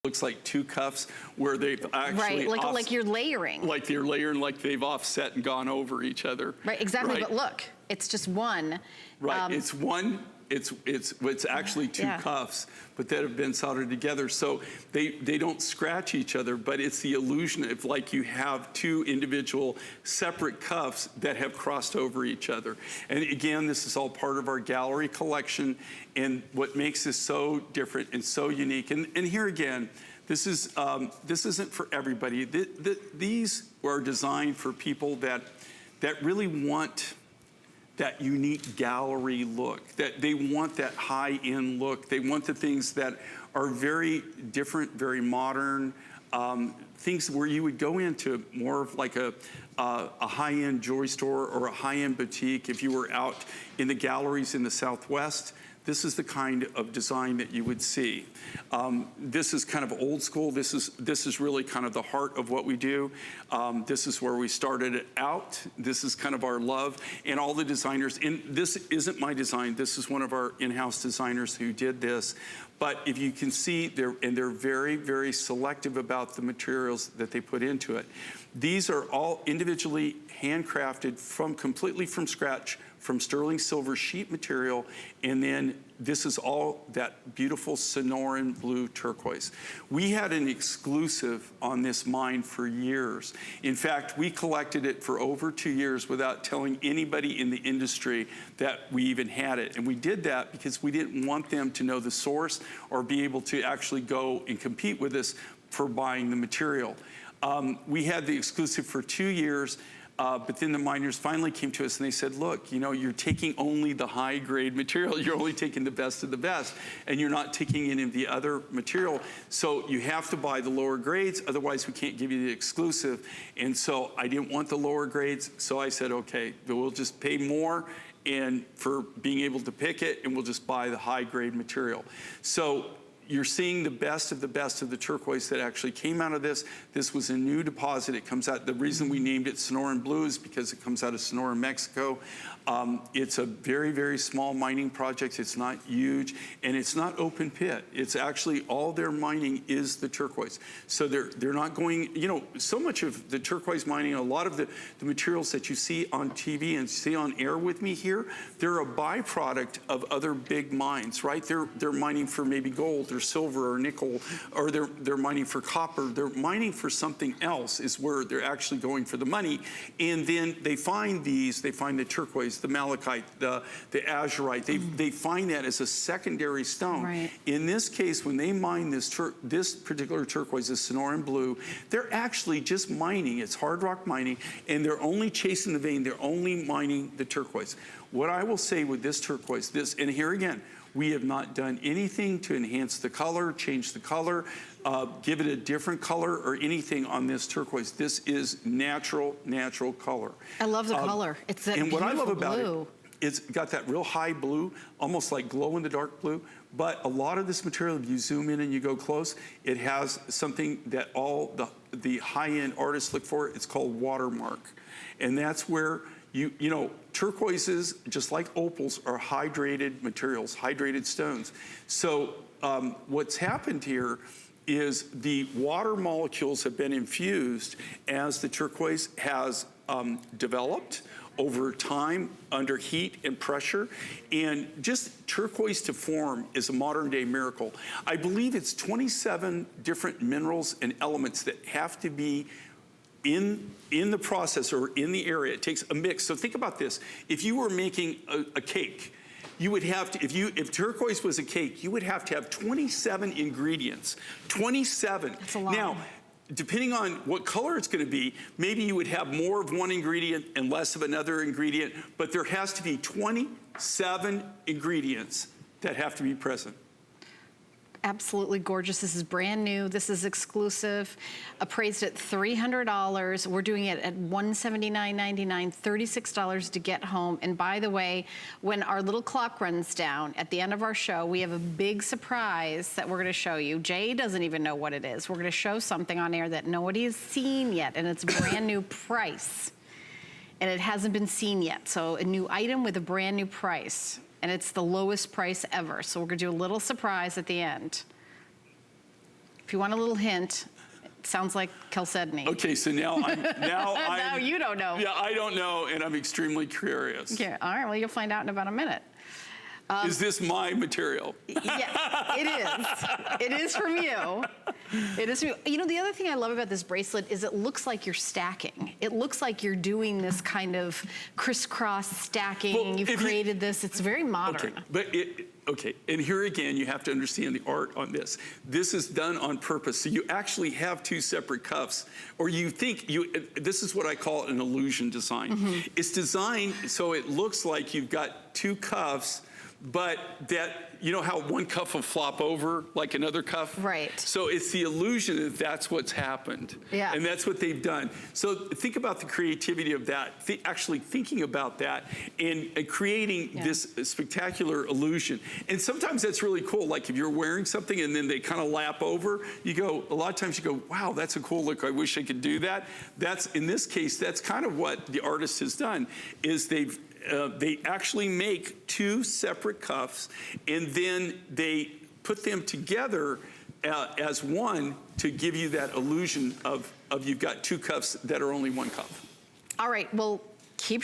looks like two cuffs where they've actually like you're layering. Like they're layering, like they've offset and gone over each other. Right, exactly, but look, it's just one. Right, it's one, it's actually two cuffs, but that have been soldered together. So they don't scratch each other, but it's the illusion of like you have two individual separate cuffs that have crossed over each other. And again, this is all part of our gallery collection, and what makes this so different and so unique. And here again, this isn't for everybody. These are designed for people that really want that unique gallery look, that they want that high-end look. They want the things that are very different, very modern, things where you would go into more of like a high-end jewelry store or a high-end boutique. If you were out in the galleries in the Southwest, this is the kind of design that you would see. This is kind of old school. This is really kind of the heart of what we do. This is where we started out. This is kind of our love. And all the designers, and this isn't my design. This is one of our in-house designers who did this. But if you can see, they're very, very selective about the materials that they put into it. These are all individually handcrafted completely from scratch, from sterling silver sheet material, and then this is all that beautiful Sonoran blue turquoise. We had an exclusive on this mine for years. In fact, we collected it for over 2 years without telling anybody in the industry that we even had it. And we did that because we didn't want them to know the source or be able to actually go and compete with us for buying the material. We had the exclusive for 2 years. But then the miners finally came to us and they said, look, you know, you're taking only the high grade material. You're only taking the best of the best, and you're not taking any of the other material. So you have to buy the lower grades, otherwise we can't give you the exclusive. And so I didn't want the lower grades, so I said, okay, we'll just pay more and for being able to pick it, and we'll just buy the high grade material. So you're seeing the best of the turquoise that actually came out of this. This was a new deposit. It comes out, the reason we named it Sonoran Blue is because it comes out of Sonora, Mexico. It's a very, very small mining project. It's not huge, and it's not open pit. It's actually, all their mining is the turquoise. So they're not going, you know, so much of the turquoise mining, a lot of the materials that you see on TV and see on air with me here, they're a byproduct of other big mines, right? They're mining for maybe gold or silver or nickel, or they're mining for copper. They're mining for something else is where they're actually going for the money. And then they find the turquoise, the malachite, the azurite. They find that as a secondary stone. Right. In this case, when they mine this particular turquoise, this Sonoran Blue, they're actually just mining. It's hard rock mining, and they're only chasing the vein. They're only mining the turquoise. What I will say with this turquoise, and here again, we have not done anything to enhance the color, change the color, give it a different color or anything on this turquoise. This is natural color. I love the color. It's that beautiful blue. And what I love about it, it's got that real high blue, almost like glow-in-the-dark blue. But a lot of this material, if you zoom in and you go close, it has something that all the high-end artists look for. It's called watermark. And that's where you know, turquoises, just like opals, are hydrated materials, hydrated stones. So what's happened here is the water molecules have been infused as the turquoise has developed over time under heat and pressure. And just turquoise to form is a modern day miracle. I believe it's 27 different minerals and elements that have to be in the process or in the area. It takes a mix. So think about this. If you were making a cake, you would have to, if turquoise was a cake, you would have to have 27 ingredients. 27. That's a lot. Now, depending on what color it's going to be, maybe you would have more of one ingredient and less of another ingredient, but there has to be 27 ingredients that have to be present. Absolutely gorgeous. This is brand new. This is exclusive. Appraised at $300. We're doing it at $179.99, $36 to get home. And by the way, when our little clock runs down at the end of our show, we have a big surprise that we're going to show you. Jay doesn't even know what it is. We're going to show something on air that nobody has seen yet, and it's a brand new price. And it hasn't been seen yet. So a new item with a brand new price. And it's the lowest price ever. So we're gonna do a little surprise at the end. If you want a little hint, it sounds like chalcedony. Okay, so now I'm Now you don't know. Yeah, I don't know, and I'm extremely curious. Okay, all right, well, you'll find out in about a minute. Is this my material? Yeah, it is. It is from you. It is from you. You know, the other thing I love about this bracelet is it looks like you're stacking. It looks like you're doing this kind of crisscross stacking. Well, You've created this. It's very modern. Okay, but okay, and here again, you have to understand the art on this. This is done on purpose. So you actually have two separate cuffs, or you think this is what I call an illusion design. Mm-hmm. It's designed so it looks like you've got two cuffs, but that, you know how one cuff will flop over like another cuff? Right. So it's the illusion that that's what's happened. Yeah. And that's what they've done. So think about the creativity of that, actually thinking about that and creating this spectacular illusion. And sometimes that's really cool. Like if you're wearing something and then they kind of lap over, you go, a lot of times you go, wow, that's a cool look. I wish I could do that. That's, in this case, that's kind of what the artist has done, is they actually make two separate cuffs, and then they put them together as one to give you that illusion of you've got two cuffs that are only one cuff. All right, well, keep